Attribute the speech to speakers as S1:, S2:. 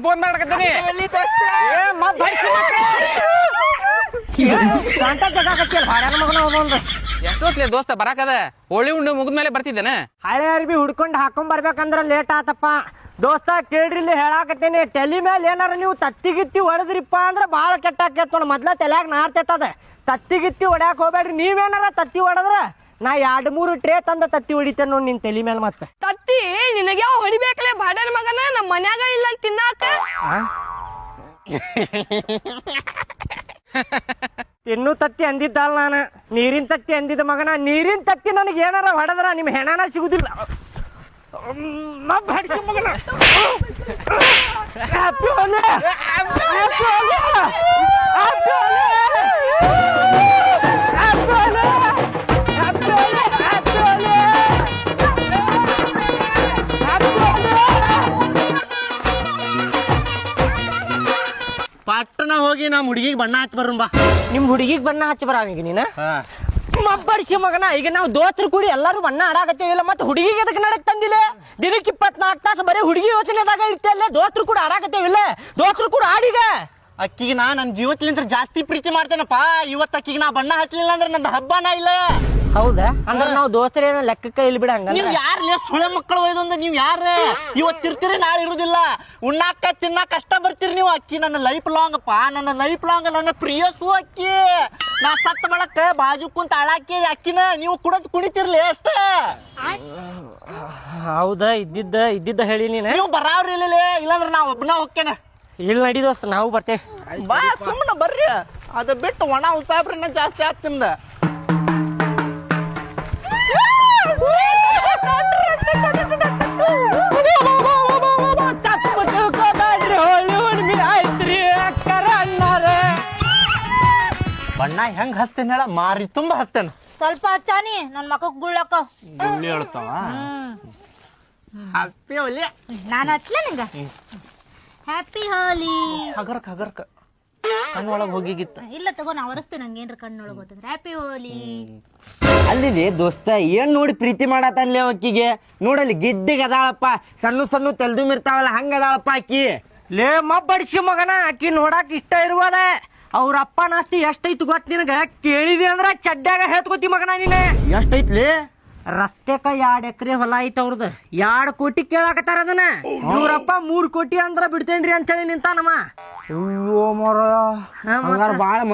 S1: Phone ಮಾಡಕತ್ತೀನಿ ಎಷ್ಟೊತ್ಲೆ ದೋಸ್ತ ಬರಾಕದ ಹೋಳಿ ಉಂಡು ಮುಗಿದ್ಮೇಲೆ ಬರ್ತಿದ್ದೇನೆ.
S2: ಹಳೆ ಅರ್ಬಿ ಹುಡ್ಕೊಂಡು ಹಾಕೊಂಡ್ ಬರ್ಬೇಕಂದ್ರ ಲೇಟ್ ಆತಪ್ಪ. ದೋಸ್ತ ಕೇಳ್ರಿ ಇಲ್ಲಿ ಹೇಳಾಕತ್ತೀನಿ, ತಲಿ ಮೇಲೆ ಏನಾರ ನೀವು ತತ್ತಿಗಿತ್ತಿ ಹೊಡೆದ್ರಿಪ್ಪ ಅಂದ್ರ ಬಾಳ ಕೆಟ್ಟ ಆಕೇತ್ ನೋಡ್. ಮೊದ್ಲ ತಲ್ಯಾಗ ನಾರ್ತೈತದ. ತತ್ತಿಗಿತ್ತಿ ಹೊಡ್ಯಾಕ್ ಹೋಗ್ಬೇಡ್ರಿ. ನೀವೇನಾರ ತತ್ತಿ ಹೊಡೆದ್ರ ನಾ 2-3 ಟ್ರೇ ತಂದ ತತ್ತಿ ಹೊಡಿತೇನೆ ನೋಡಿ ನಿನ್ ತಲಿ ಮೇಲೆ. ಮತ್ತೆ
S3: ತತ್ತಿ ನಿನಗೆ ಯಾವ ಹೊಡಿಬೇಕಲೇ ಬಾಡನ ಮಗನ, ನಮ್ಮ ಮನ್ಯಾಗ ಇಲ್ಲ ತಿನ್ನಾಕ.
S2: ಇನ್ನೂ ತತ್ತಿ ಅಂದಿದ್ದಲ್ಲ ನಾನು, ನೀರಿನ ತತ್ತಿ ಅಂದಿದ್ದ ಮಗನ. ನೀರಿನ ತತ್ತಿ ನನಗೆ ಏನಾರ ಹೊಡೆದ್ರ ನಿಮ್ ಹೆಣನ ಸಿಗುದಿಲ್ಲ. ಮಗನ
S4: ಪಟ್ಟಣ ಹೋಗಿ ನಮ್ಮ ಹುಡುಗಿಗೆ ಬಣ್ಣ ಹಚ್ಚಿ ಬರೋಣ.
S2: ನಿಮ್ ಹುಡುಗಿಗೆ ಬಣ್ಣ ಹಚ್ಚಿ ಬರಾವೀಗ ನೀನು ಮಬ್ಬಡಿಸಿ ಮಗನ. ಈಗ ನಾವು ದೋಸ್ತರು ಕೂಡಿ ಎಲ್ಲಾರು ಬಣ್ಣ ಆಡಾಕತ್ತೇವಿಲ್ಲ, ಮತ್ತೆ ಹುಡುಗಿಗೆ ಅದಕ್ಕೆ ನಡಕ್ ತಂದಿಲ್ಲ. ದಿನಕ್ಕೆ 24 ತಾಸು ಬರೀ ಹುಡುಗಿ ಯೋಚನೆದಾಗ ಇರ್ತಲ್ಲ. ದೋಸ್ತರು ಕೂಡ ಆಡಾಕತ್ತೇವಿಲ್ಲ, ದೋಸ್ತರು ಕೂಡ ಆಡಿಗ.
S4: ಅಕ್ಕಿಗೆ ನಾ ನನ್ನ ಜೀವತ್ಲಿಂದ ಜಾಸ್ತಿ ಪ್ರೀತಿ ಮಾಡ್ತೇನಪ್ಪ. ಇವತ್ತು ಅಕ್ಕಿಗೆ ನಾ ಬಣ್ಣ ಹಚ್ಚಲಿಲ್ಲ ಅಂದ್ರೆ ನಂದು ಹಬ್ಬನ ಇಲ್ಲ.
S2: ಹೌದಾ? ಅಂದ್ರೆ ನಾವು ದೋಸ್ತರೇನ ಲೆಕ್ಕಕ್ಕೆ ಇಲ್ಲಿ ಬಿಡ. ಹಂಗ
S4: ನೀವು ಯಾರು ಸುಳೆ ಮಕ್ಕಳು ಒಯ್ದಂದ್ರೆ ನೀವು ಯಾರು? ಇವತ್ತಿರ್ತೀರಿ, ನಾಳೆ ಇರುದಿಲ್ಲ. ಉಣ್ಣಾಕ ತಿನ್ನಾಕ ಕಷ್ಟ ಬರ್ತೀರಿ ನೀವು. ಅಕ್ಕಿ ನನ್ನ ಲೈಫ್ ಲಾಂಗ್ ಅಪ್ಪ, ನನ್ನ ಲೈಫ್ ಲಾಂಗ್, ನನ್ನ ಪ್ರಿಯಸು ಅಕ್ಕಿ. ನಾ ಸತ್ತ ಬಳಕ ಬಾಜು ಕುಂತ ಅಳಾಕಿ ಅಕ್ಕಿನ ನೀವು ಕುಡದ್ ಕುಣಿತಿರ್ಲಿ ಅಷ್ಟ.
S2: ಹೌದಾ? ಇದ್ದಿದ್ದ ಹೇಳಿ ನೀನು.
S4: ನೀವು ಬರಾವ್ರಿ ಇಲ್ಲ, ಇಲ್ಲಾಂದ್ರೆ ನಾ ಒಬ್ಬನ ಹೋಗ್ತೇನೆ.
S2: ಇಲ್ಲಿ ನಡಿ ದೋಸ್ತ, ನಾವು ಬರ್ತೇವೆ.
S4: ಬಾ ಸುಮ್ಮನೆ ಬರ್ರಿ. ಅದ ಬಿಟ್ಟು ಒಣ ಉಸಾಬ್ರಿನ ಜಾಸ್ತಿ ಆತ್ ನಿಮ್ದ. ಬಣ್ಣ ಹೆಂಗ್ ಹಸ್ತೇನೆ ಹೇಳ, ಮಾರಿ ತುಂಬಾ ಹಸ್ತೇನೆ.
S5: ಸ್ವಲ್ಪ ಹಚ್ಚಾನಿ ನನ್ ಮಕ್ಕಕ್ ಗುಳ್ಳಕ್ಕ
S4: ಗುಳ್ಳಿ ಹೇಳ್ತಾವ. ಹ್ಯಾಪಿ ಹೋಲಿ.
S5: ನಾನು ಹಚ್ಲ ನಿಂಗ ಹ್ಯಾಪಿ ಹೋಲಿ.
S4: ಹಗರ್ಕ ಕಣ್ಣೊಳಗ್ ಹೋಗಿಗಿತ್ತ.
S5: ಇಲ್ಲ ತಗೋ, ನಾ ಒರೆಸ್ತೇನೆ. ನಂಗೇನ್ರ ಕಣ್ಣೊಳಗ್ ಹೋತಂದ್ರೆ ಹ್ಯಾಪಿ ಹೋಲಿ.
S6: ಅಲ್ಲಿ ದೋಸ್ತ ಏನ್ ನೋಡಿ ಪ್ರೀತಿ ಮಾಡತ್ತನ್ಲಿ ಅಕ್ಕಿಗೆ. ನೋಡಲ್ಲಿ ಗಿಡ್ಡಿಗೆ ಅದಾಳಪ್ಪ, ಸಣ್ಣ ತೆಲ್ದುಮಿರ್ತಾವಲ್ಲ ಹಂಗ ಅದಾಳಪ್ಪ ಅಕ್ಕಿ.
S2: ಲೇ ಮಬ್ಬಡಿಸಿ ಮಗನ, ಆಕಿ ನೋಡಾಕ ಇಷ್ಟ ಇರುವದ. ಅವ್ರ ಅಪ್ಪ ನಾಸ್ತಿ ಎಷ್ಟೈತಿ ಗೊತ್ತ ನಿನಗ? ಕೇಳಿದಿ ಅಂದ್ರ ಚಡ್ಡ್ಯಾಗ ಹೇಳ್ಕೋತಿ ಮಗನ ನೀನೆ.
S6: ಎಷ್ಟೈತ್ಲಿ?
S2: ರಸ್ತೆಕ 2 ಎಕರೆ ಹೊಲ ಐತ ಅವ್ರದ್ದು. 2 ಕೋಟಿ ಕೇಳಾಕತ್ತಾರ ಅದನ್ನ. ಇವ್ರಪ್ಪ 3 ಕೋಟಿ ಅಂದ್ರ ಬಿಡ್ತೇನ್ರಿ ಅಂತೇಳಿ ನಿಂತಾನಮ್ಮ.
S6: ಅಯ್ಯೋ ಮರ, ಹಂಗಾರ ಬಾಳ